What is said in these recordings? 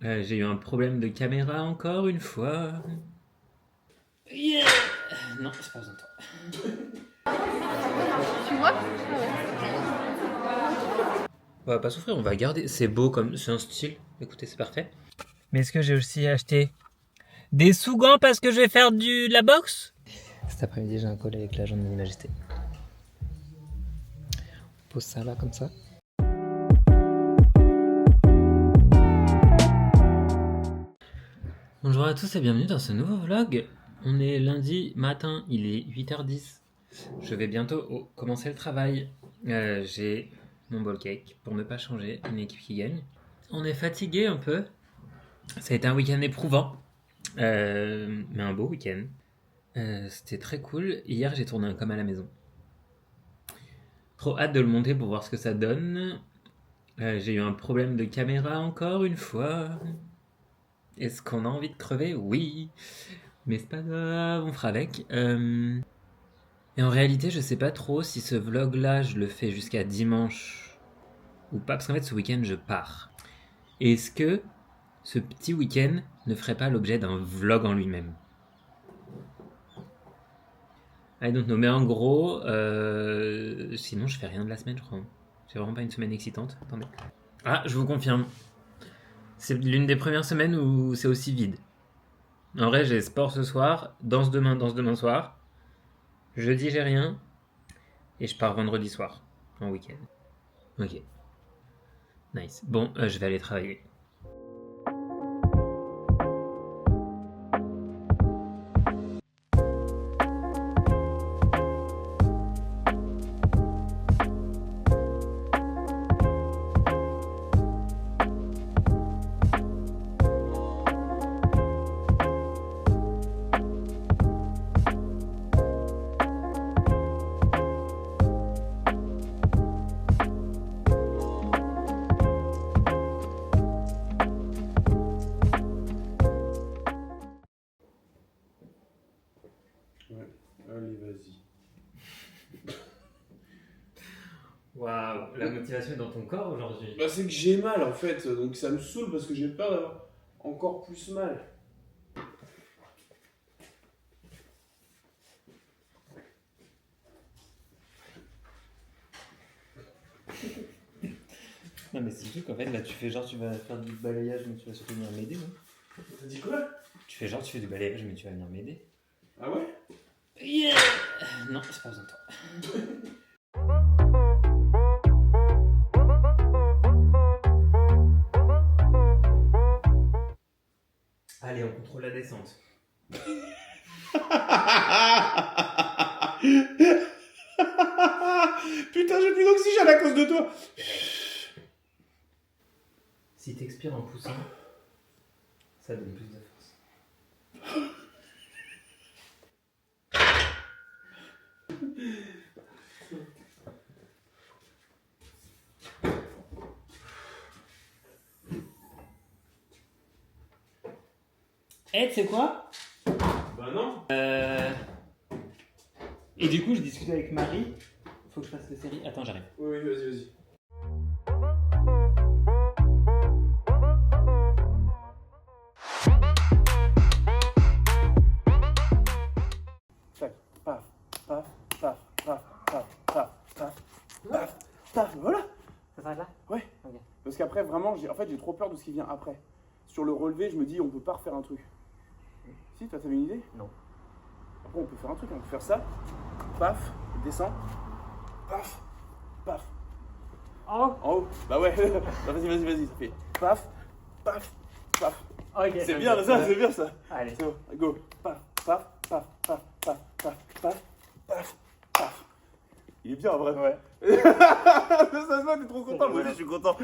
J'ai eu un problème de caméra encore une fois. Yeah. Non, c'est pas besoin de toi. Tu vois? On va pas souffrir, on va garder. C'est beau comme. C'est un style. Écoutez, c'est parfait. Mais est-ce que j'ai aussi acheté des sous-gants parce que je vais faire de la boxe? Cet après-midi, j'ai un call avec l'agent de Mini Majesté. On pose ça là, comme ça. Bonjour à tous et bienvenue dans ce nouveau vlog. On est lundi matin, il est 8h10. Je vais bientôt commencer le travail. J'ai mon ball cake pour ne pas changer, une équipe qui gagne. On est fatigué un peu. Ça a été un week-end éprouvant, mais un beau week-end. C'était très cool. Hier, j'ai tourné un com à la maison. Trop hâte de le monter pour voir ce que ça donne. J'ai eu un problème de caméra encore une fois. Est-ce qu'on a envie de crever? Oui. Mais c'est pas grave, on fera avec. Et en réalité, je sais pas trop si ce vlog-là, je le fais jusqu'à dimanche ou pas. Parce qu'en fait, ce week-end, je pars. Et est-ce que ce petit week-end ne ferait pas l'objet d'un vlog en lui-même? I don't know. Mais en gros, sinon, je fais rien de la semaine, je crois. C'est vraiment pas une semaine excitante. Attendez. Ah, je vous confirme. C'est l'une des premières semaines où c'est aussi vide. En vrai, j'ai sport ce soir, danse demain soir. Jeudi, j'ai rien. Et je pars vendredi soir, en week-end. Ok. Nice. Bon, je vais aller travailler. Ouais, allez, vas-y. Waouh, la motivation est dans ton corps aujourd'hui. Bah, c'est que j'ai mal en fait, donc ça me saoule parce que j'ai peur d'avoir encore plus mal. Non mais c'est juste qu'en fait là tu fais genre tu vas faire du balayage mais tu vas surtout venir m'aider, non? T'as dit quoi? Tu fais genre tu fais du balayage mais tu vas venir m'aider. Ah ouais? Yeah. Non, c'est pas besoin de toi. Allez, on contrôle la descente. Putain, j'ai plus d'oxygène à cause de toi! Si t'expires en poussant, ça donne plus de force. Eh, tu sais quoi? Bah non! Et du coup, je discutais avec Marie. Faut que je fasse la série. Attends, j'arrive. Oui, vas-y, vas-y. Tac, paf, paf, paf, paf, paf, paf, paf, paf, paf, voilà! Ça s'arrête là? Ouais. Ok. Parce qu'après, vraiment, j'ai trop peur de ce qui vient après. Sur le relevé, je me dis, on peut pas refaire un truc. Si, toi, t'avais une idée? Non. Après, on peut faire un truc, on peut faire ça. Paf, descend. Paf, paf. Oh! En haut. Bah ouais. Bah, vas-y. Ça fait paf, paf, paf. Ok. C'est bien ça, c'est bien ça. Allez. C'est bon, go. Paf, paf, paf, paf, paf, paf, paf, paf, paf. Il est bien en vrai. Ouais. Ça se voit, t'es trop content. Moi aussi, je suis content.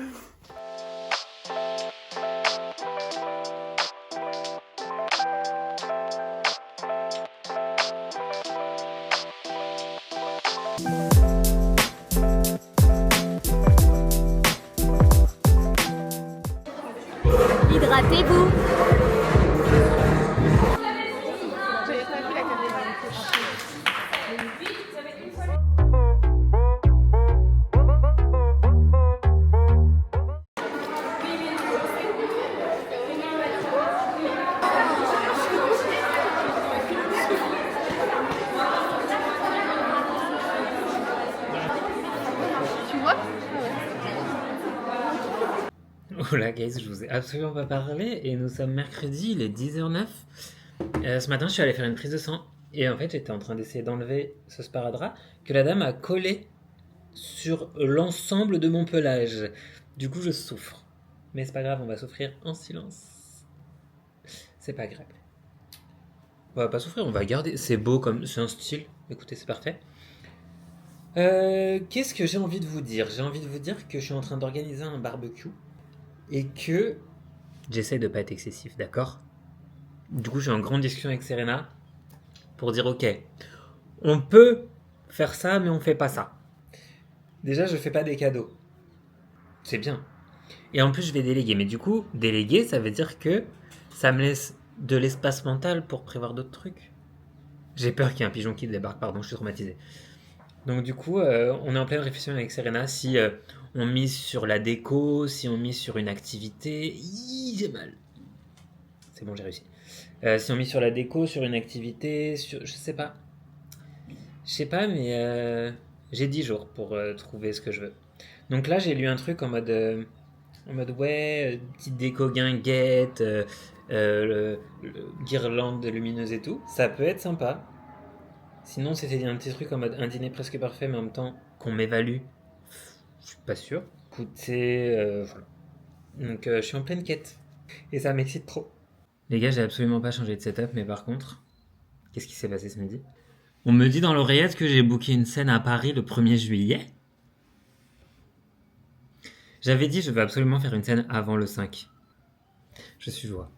Hydratez-vous. Voilà, guys, je vous ai absolument pas parlé et nous sommes mercredi, il est 10h09. Ce matin, je suis allé faire une prise de sang et en fait, j'étais en train d'essayer d'enlever ce sparadrap que la dame a collé sur l'ensemble de mon pelage. Du coup, je souffre. Mais c'est pas grave, on va souffrir en silence. C'est pas grave. On va pas souffrir, on va garder. C'est beau comme. C'est un style. Écoutez, c'est parfait. Qu'est-ce que j'ai envie de vous dire? J'ai envie de vous dire que je suis en train d'organiser un barbecue et que j'essaie de pas être excessif, d'accord? Du coup, je suis en grande discussion avec Serena pour dire ok, on peut faire ça, mais on fait pas ça. Déjà, je fais pas des cadeaux. C'est bien. Et en plus, je vais déléguer. Mais du coup, déléguer, ça veut dire que ça me laisse de l'espace mental pour prévoir d'autres trucs. J'ai peur qu'il y ait un pigeon qui débarque, pardon, je suis traumatisé. Donc du coup, on est en pleine réflexion avec Serena si on mise sur la déco, si on mise sur une activité. J'ai mal. C'est bon, j'ai réussi. Si on mise sur la déco, sur une activité, sur... Je sais pas. Je sais pas, mais j'ai 10 jours pour trouver ce que je veux. Donc là, j'ai lu un truc en mode ouais, petite déco guinguette, guirlande lumineuse et tout. Ça peut être sympa. Sinon, c'était un petit truc en mode un dîner presque parfait, mais en même temps qu'on m'évalue. Je suis pas sûr. Écoutez, voilà. Donc je suis en pleine quête. Et ça m'excite trop. Les gars, j'ai absolument pas changé de setup, mais par contre, qu'est-ce qui s'est passé ce midi? On me dit dans l'oreillette que j'ai booké une scène à Paris le 1er juillet. J'avais dit je veux absolument faire une scène avant le 5. Je suis joie.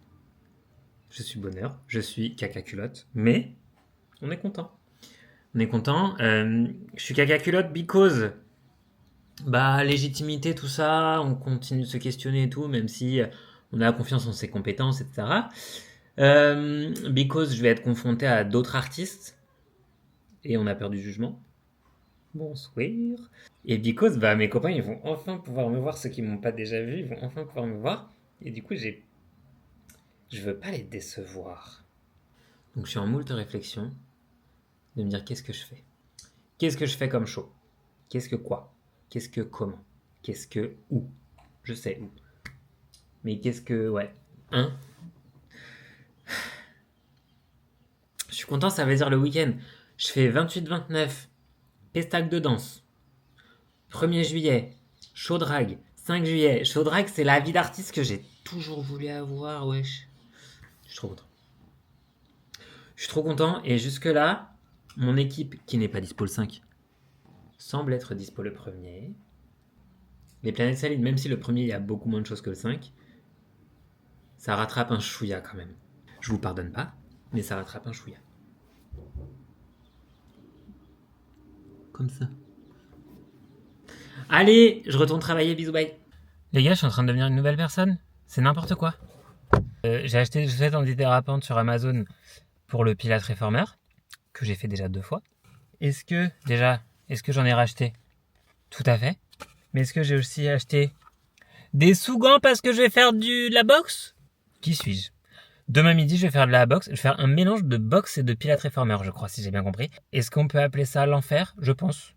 Je suis bonheur. Je suis caca culotte. Mais on est content. On est content. Je suis caca culotte because bah légitimité, tout ça, on continue de se questionner et tout, même si on a confiance en ses compétences, etc. Because je vais être confronté à d'autres artistes et on a peur du jugement. Bonsoir. Et because bah mes copains ils vont enfin pouvoir me voir, ceux qui m'ont pas déjà vu, ils vont enfin pouvoir me voir. Et du coup je veux pas les décevoir. Donc je suis en moult réflexion de me dire qu'est-ce que je fais. Qu'est-ce que je fais comme show? Qu'est-ce que quoi? Qu'est-ce que comment? Qu'est-ce que où? Je sais où. Mais qu'est-ce que... Ouais. Hein? Je suis content, ça veut dire le week-end. Je fais 28-29. Pestac de danse. 1er juillet. Show drag. 5 juillet. Show drag, c'est la vie d'artiste que j'ai toujours voulu avoir, wesh. Je suis trop content. Je suis trop content. Et jusque-là, mon équipe, qui n'est pas dispo le 5, semble être dispo le 1er. Les planètes salines, même si le 1er, il y a beaucoup moins de choses que le 5, ça rattrape un chouïa quand même. Je vous pardonne pas, mais ça rattrape un chouïa. Comme ça. Allez, je retourne travailler, bisous, bye. Les gars, je suis en train de devenir une nouvelle personne. C'est n'importe quoi. J'ai acheté des chaussettes antidérapantes sur Amazon pour le Pilate Reformer, que j'ai fait déjà 2 fois. Est-ce que j'en ai racheté? Tout à fait. Mais est-ce que j'ai aussi acheté des sous-gants parce que je vais faire de la boxe? Qui suis-je? Demain midi, je vais faire de la boxe. Je vais faire un mélange de boxe et de Pilate Reformer, je crois, si j'ai bien compris. Est-ce qu'on peut appeler ça l'enfer? Je pense.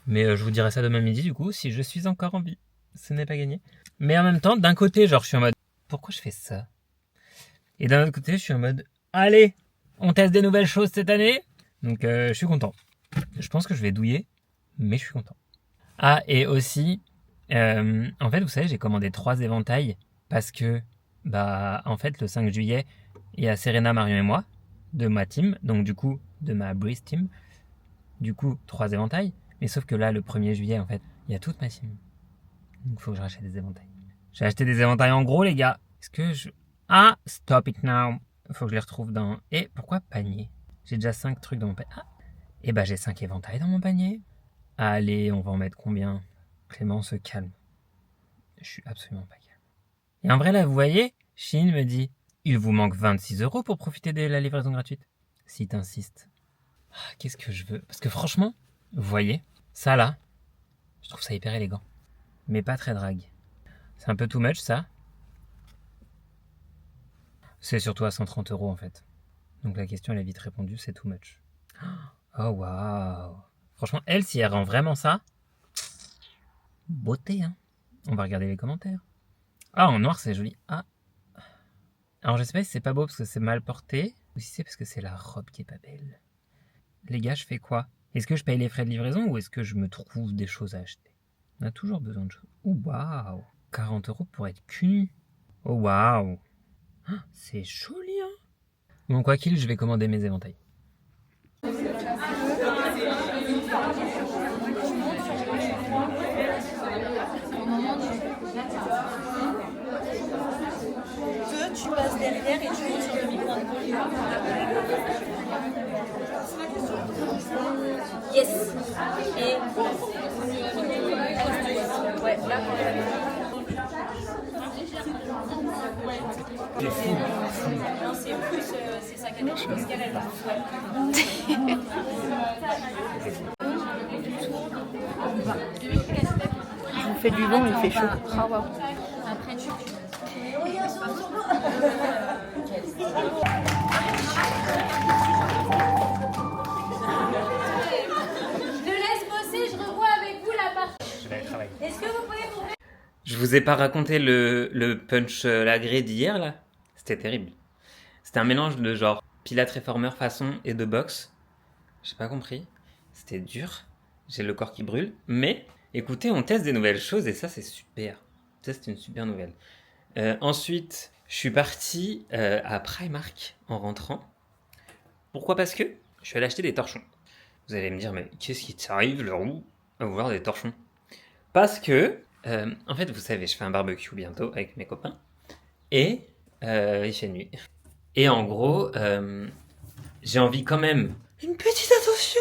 Mais je vous dirai ça demain midi, du coup, si je suis encore en vie. Ce n'est pas gagné. Mais en même temps, d'un côté, genre, je suis en mode, pourquoi je fais ça? Et d'un autre côté, je suis en mode, allez, on teste des nouvelles choses cette année. Donc, je suis content. Je pense que je vais douiller, mais je suis content. Ah, et aussi, en fait, vous savez, j'ai commandé 3 éventails parce que, bah, en fait, le 5 juillet, il y a Serena, Marion et moi, de ma team, donc du coup, de ma Breeze team. Du coup, 3 éventails. Mais sauf que là, le 1er juillet, en fait, il y a toute ma team. Donc, il faut que je rachète des éventails. J'ai acheté des éventails en gros, les gars. Est-ce que je... Ah, stop it now. Il faut que je les retrouve dans... Et pourquoi panier? J'ai déjà 5 trucs dans mon panier. Ah, et bah, j'ai 5 éventails dans mon panier. Allez, on va en mettre combien? Clément se calme. Je suis absolument pas calme. Et en vrai, là, vous voyez, Chine me dit, il vous manque 26 € pour profiter de la livraison gratuite. Si t'insistes. Ah, qu'est-ce que je veux? Parce que franchement, vous voyez, ça là, je trouve ça hyper élégant. Mais pas très drague. C'est un peu too much, ça. C'est surtout à 130 € en fait. Donc la question, elle est vite répondue, c'est too much. Oh waouh. Franchement, elle, si elle rend vraiment ça, beauté, hein. On va regarder les commentaires. Ah, en noir, c'est joli. Ah. Alors, je sais pas si c'est pas beau parce que c'est mal porté ou si c'est parce que c'est la robe qui est pas belle. Les gars, je fais quoi? Est-ce que je paye les frais de livraison ou est-ce que je me trouve des choses à acheter? On a toujours besoin de choses. Oh, waouh! 40 € pour être cul nu. Oh, waouh! Ah, c'est joli, hein? Bon, quoi qu'il, je vais commander mes éventails. Tu passes derrière et tu montes sur le micro. Yes. Et ouais, là. C'est fou. Non, c'est plus c'est ça qu'elle est parce qu'elle est là. Il fait du vent, il fait chaud. Après tu Je le laisse bosser, je revois avec vous la partie. Je vais aller travailler. Est-ce que vous pouvez vous... Je vous ai pas raconté le punch la grille d'hier là? C'était terrible. C'était un mélange de genre Pilates réformeur façon et de boxe. J'ai pas compris. C'était dur. J'ai le corps qui brûle. Mais écoutez, on teste des nouvelles choses et ça c'est super. Ça c'est une super nouvelle. Ensuite, je suis parti à Primark en rentrant. Pourquoi? Parce que je suis allé acheter des torchons. Vous allez me dire, mais qu'est-ce qui t'arrive, le roux, à vouloir des torchons? Parce que, en fait, vous savez, je fais un barbecue bientôt avec mes copains. Et il fait nuit. Et en gros, j'ai envie quand même une petite attention.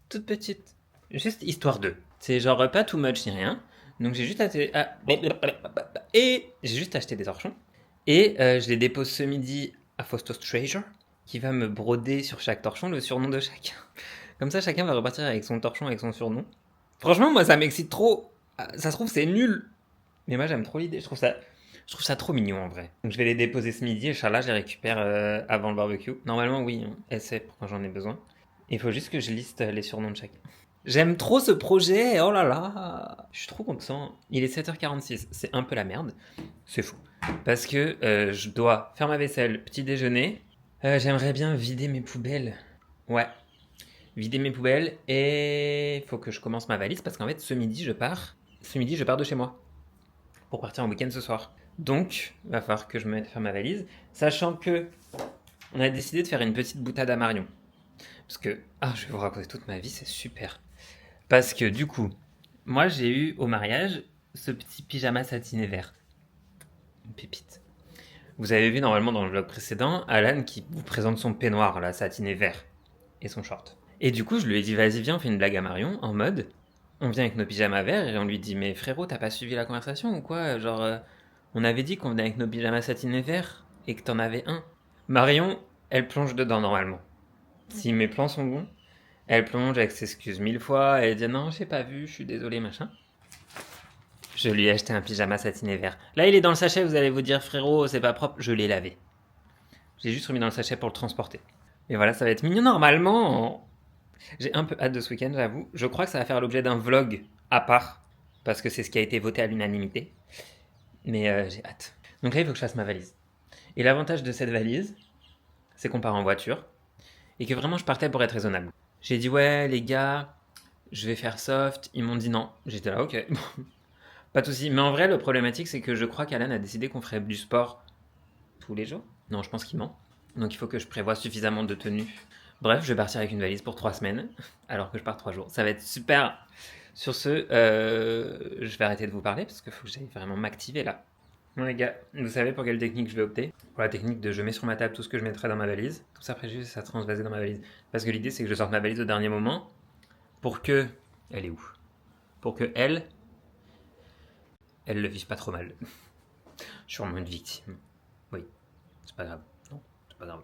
Toute petite. Juste histoire d'eux. C'est genre pas too much ni rien. Donc j'ai juste acheté... Et j'ai juste acheté des torchons. Et je les dépose ce midi à Faustos Treasure, qui va me broder sur chaque torchon le surnom de chacun. Comme ça, chacun va repartir avec son torchon, avec son surnom. Franchement, moi, ça m'excite trop. Ça se trouve, c'est nul. Mais moi, j'aime trop l'idée. Je trouve ça trop mignon, en vrai. Donc, je vais les déposer ce midi. Et Inch'Allah, je les récupère avant le barbecue. Normalement, oui, elle sait pour quand j'en ai besoin. Il faut juste que je liste les surnoms de chacun. J'aime trop ce projet. Oh là là. Je suis trop content. Il est 7h46. C'est un peu la merde. C'est fou. Parce que je dois faire ma vaisselle, petit déjeuner. J'aimerais bien vider mes poubelles. Ouais. Vider mes poubelles et il faut que je commence ma valise parce qu'en fait ce midi je pars de chez moi pour partir en week-end ce soir. Donc il va falloir que je me mette à faire ma valise, sachant que on a décidé de faire une petite boutade à Marion. Parce que, je vais vous raconter toute ma vie, c'est super. Parce que du coup, moi j'ai eu au mariage ce petit pyjama satiné vert. Une pépite. Vous avez vu normalement dans le vlog précédent, Alan qui vous présente son peignoir là, satiné vert et son short. Et du coup, je lui ai dit, vas-y, viens, on fait une blague à Marion, en mode, on vient avec nos pyjamas verts, et on lui dit, mais frérot, t'as pas suivi la conversation ou quoi? Genre, on avait dit qu'on venait avec nos pyjamas satinés verts, et que t'en avais un. Marion, elle plonge dedans, normalement. Si mes plans sont bons, elle plonge, elle s'excuse 1000 fois, elle dit, non, j'ai pas vu, je suis désolé, machin. Je lui ai acheté un pyjama satiné vert. Là, il est dans le sachet, vous allez vous dire, frérot, c'est pas propre, je l'ai lavé. J'ai juste remis dans le sachet pour le transporter. Et voilà, ça va être mignon, normalement. J'ai un peu hâte de ce week-end, j'avoue. Je crois que ça va faire l'objet d'un vlog à part, parce que c'est ce qui a été voté à l'unanimité. Mais j'ai hâte. Donc là, il faut que je fasse ma valise. Et l'avantage de cette valise, c'est qu'on part en voiture, et que vraiment je partais pour être raisonnable. J'ai dit, ouais, les gars, je vais faire soft. Ils m'ont dit non. J'étais là, ok. Pas de soucis. Mais en vrai, le problématique, c'est que je crois qu'Alan a décidé qu'on ferait du sport tous les jours. Non, je pense qu'il ment. Donc il faut que je prévoie suffisamment de tenues. Bref, je vais partir avec une valise pour 3 semaines, alors que je pars 3 jours. Ça va être super. Sur ce, je vais arrêter de vous parler parce qu'il faut que j'aille vraiment m'activer là. Bon les gars, vous savez pour quelle technique je vais opter? Pour la technique de je mets sur ma table tout ce que je mettrai dans ma valise. Tout ça préjugé, ça transvasé dans ma valise. Parce que l'idée c'est que je sorte ma valise au dernier moment pour que... Elle est où? Pour que elle le vive pas trop mal. Je suis vraiment une victime. Oui, c'est pas grave. Non, c'est pas grave.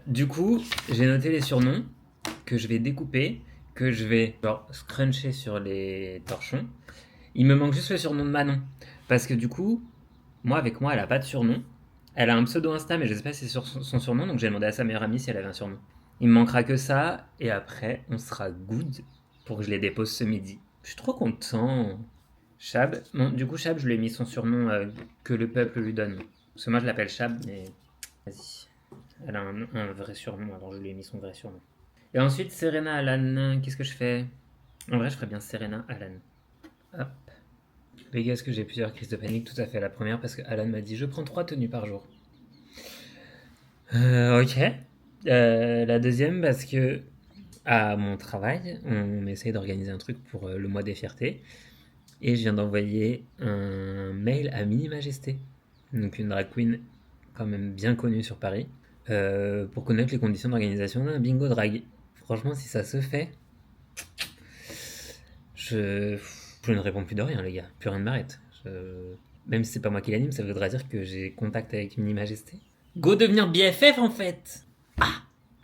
Du coup, j'ai noté les surnoms que je vais découper, que je vais genre scruncher sur les torchons. Il me manque juste le surnom de Manon. Parce que du coup, avec moi, elle a pas de surnom. Elle a un pseudo Insta, mais je sais pas si c'est sur son surnom, donc j'ai demandé à sa meilleure amie si elle avait un surnom. Il me manquera que ça, et après, on sera good pour que je les dépose ce midi. Je suis trop content. Chab, bon, du coup, Chab, je lui ai mis son surnom que le peuple lui donne. Parce que moi, je l'appelle Chab, mais vas-y. Elle a un vrai surnom, alors je lui ai mis son vrai surnom. Et ensuite, Serena Alan, qu'est-ce que je fais? En vrai, je ferais bien Serena Alan. Hop. Les gars, est-ce que j'ai plusieurs crises de panique? Tout à fait. La première, parce que Alan m'a dit je prends 3 tenues par jour. Ok. La deuxième, parce que à mon travail, on essaye d'organiser un truc pour le mois des fiertés. Et je viens d'envoyer un mail à Mini Majesté, donc une drag queen quand même bien connue sur Paris, pour connaître les conditions d'organisation d'un bingo drag. Franchement, si ça se fait, je ne réponds plus de rien, les gars. Plus rien ne m'arrête. Même si c'est pas moi qui l'anime, ça voudra dire que j'ai contact avec Mini Majesté. Go devenir BFF en fait.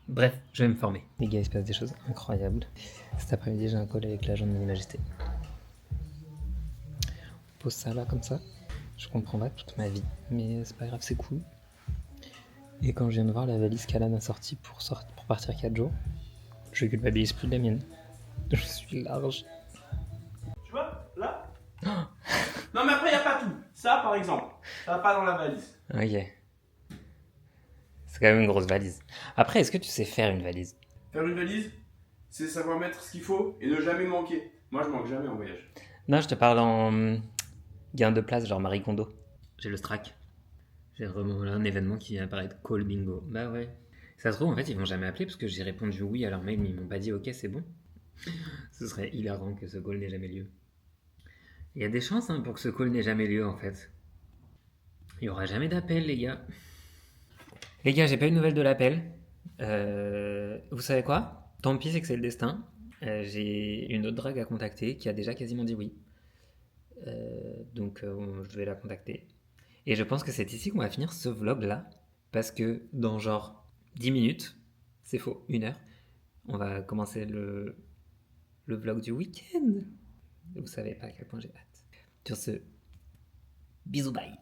Bref, je vais me former. Les gars, il se passe des choses incroyables. Cet après-midi, j'ai un call avec l'agent de Mini Majesté. On pose ça là, comme ça. Je comprends pas toute ma vie, mais c'est pas grave, c'est cool. Et quand je viens de voir la valise qu'Alan a sortie pour partir 4 jours, je culpabilise plus de la mienne. Je suis large. Tu vois, là. Non, mais après, il n'y a pas tout. Ça, par exemple, ça va pas dans la valise. Ok. C'est quand même une grosse valise. Après, est-ce que tu sais faire une valise? Faire une valise, c'est savoir mettre ce qu'il faut et ne jamais manquer. Moi, je manque jamais en voyage. Non, je te parle en gain de place, genre Marie Kondo. J'ai le strack. J'ai vraiment là un événement qui vient apparaître. Call bingo. Bah ouais. Ça se trouve, en fait, ils vont jamais appeler parce que j'ai répondu oui à leur mail, mais ils m'ont pas dit ok, c'est bon. Ce serait hilarant que ce call n'ait jamais lieu. Il y a des chances pour que ce call n'ait jamais lieu, en fait. Il y aura jamais d'appel, les gars. Les gars, j'ai pas eu de nouvelles de l'appel. Vous savez quoi? Tant pis, c'est que c'est le destin. J'ai une autre drague à contacter qui a déjà quasiment dit oui. Donc je vais la contacter. Et je pense que c'est ici qu'on va finir ce vlog-là. Parce que dans genre 10 minutes, c'est faux, 1 heure, on va commencer le vlog du week-end. Vous savez pas à quel point j'ai hâte. Sur ce, bisous, bye.